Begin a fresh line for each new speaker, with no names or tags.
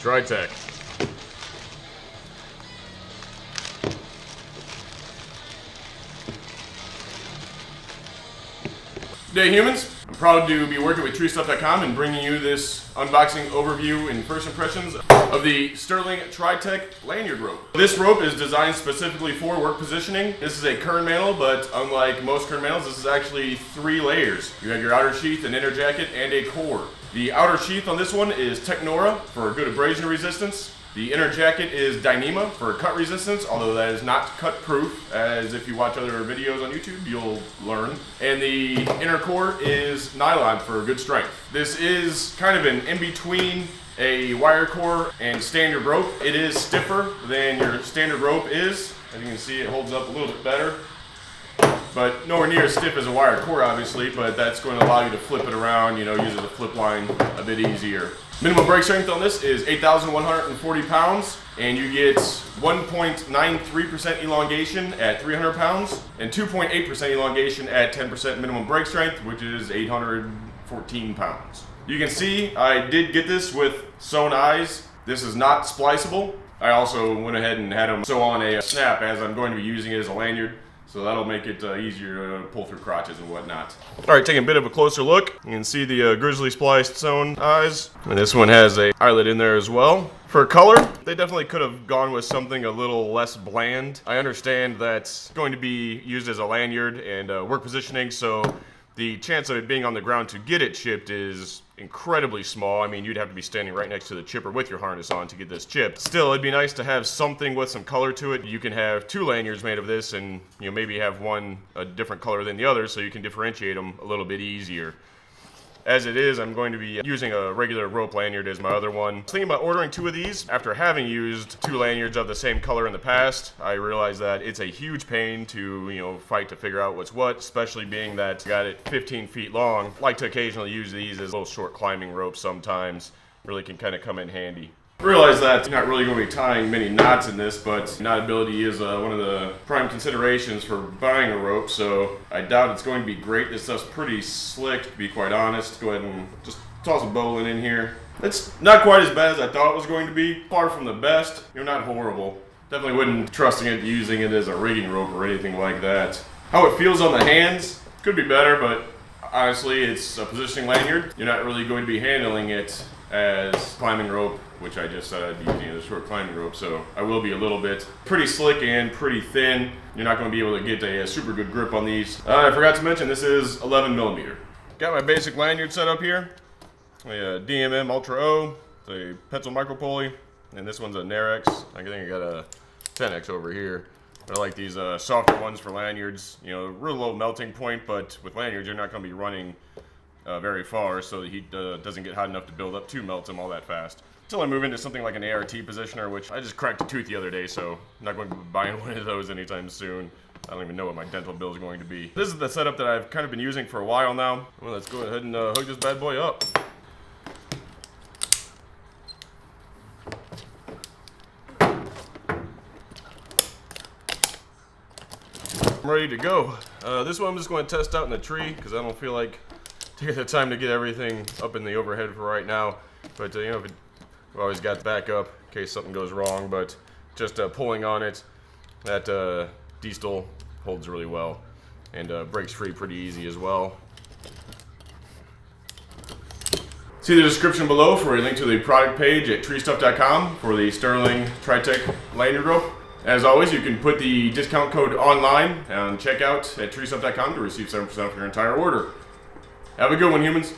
Tritech. Good day, humans. I'm proud to be working with treestuff.com and bringing you this unboxing overview and first impressions of the Sterling Tritech lanyard rope. This rope is designed specifically for work positioning. This is a kern mantle, but unlike most kern mantles, this is actually 3 layers. You have your outer sheath, an inner jacket, and a core. The outer sheath on this one is Technora for good abrasion resistance. The inner jacket is Dyneema for cut resistance, although that is not cut proof, as if you watch other videos on YouTube, you'll learn. And the inner core is nylon for good strength. This is kind of an in-between a wire core and standard rope. It is stiffer than your standard rope is. As you can see, it holds up a little bit better, but nowhere near as stiff as a wired core, obviously, but that's going to allow you to flip it around, use it as a flip line a bit easier. Minimum brake strength on this is 8,140 pounds, and you get 1.93% elongation at 300 pounds, and 2.8% elongation at 10% minimum brake strength, which is 814 pounds. You can see I did get this with sewn eyes. This is not spliceable. I also went ahead and had them sew on a snap, as I'm going to be using it as a lanyard. So that'll make it easier to pull through crotches and whatnot. All right, taking a bit of a closer look. You can see the grizzly spliced sewn eyes. And this one has a eyelet in there as well. For color, they definitely could have gone with something a little less bland. I understand that's going to be used as a lanyard and work positioning, so the chance of it being on the ground to get it chipped is incredibly small. I mean, you'd have to be standing right next to the chipper with your harness on to get this chipped. Still, it'd be nice to have something with some color to it. You can have 2 lanyards made of this and maybe have one a different color than the other so you can differentiate them a little bit easier. As it is, I'm going to be using a regular rope lanyard as my other one. I was thinking about ordering 2 of these. After having used 2 lanyards of the same color in the past, I realized that it's a huge pain to, fight to figure out what's what, especially being that I got it 15 feet long. I like to occasionally use these as little short climbing ropes sometimes. Really can kind of come in handy. I realize that you're not really going to be tying many knots in this, but knotability is one of the prime considerations for buying a rope, so I doubt it's going to be great. This stuff's pretty slick, to be quite honest. Go ahead and just toss a bowline in here. It's not quite as bad as I thought it was going to be. Far from the best. Not horrible. Definitely wouldn't trusting it using it as a rigging rope or anything like that. How it feels on the hands could be better, but honestly, it's a positioning lanyard. You're not really going to be handling it as climbing rope, which I just said I'd be using as a short climbing rope, so I will be a little bit pretty slick and pretty thin. You're not going to be able to get a super good grip on these. I forgot to mention this is 11 millimeter. Got my basic lanyard set up here. A DMM Ultra O, a pencil micro pulley, and this one's a Narex. I think I got a 10X over here. I like these softer ones for lanyards. Real low melting point, but with lanyards you're not going to be running very far, so the heat doesn't get hot enough to build up to melt them all that fast. Until I move into something like an ART positioner, which I just cracked a tooth the other day, so I'm not going to be buying one of those anytime soon. I don't even know what my dental bill is going to be. This is the setup that I've kind of been using for a while now. Well, let's go ahead and hook this bad boy up. I'm ready to go. This one I'm just going to test out in the tree because I don't feel like taking the time to get everything up in the overhead for right now. But I've always got backup in case something goes wrong. But just pulling on it, that D-stole holds really well and breaks free pretty easy as well. See the description below for a link to the product page at treestuff.com for the Sterling Tritech lanyard rope. As always, you can put the discount code online and check out at treestuff.com to receive 7% off your entire order. Have a good one, humans.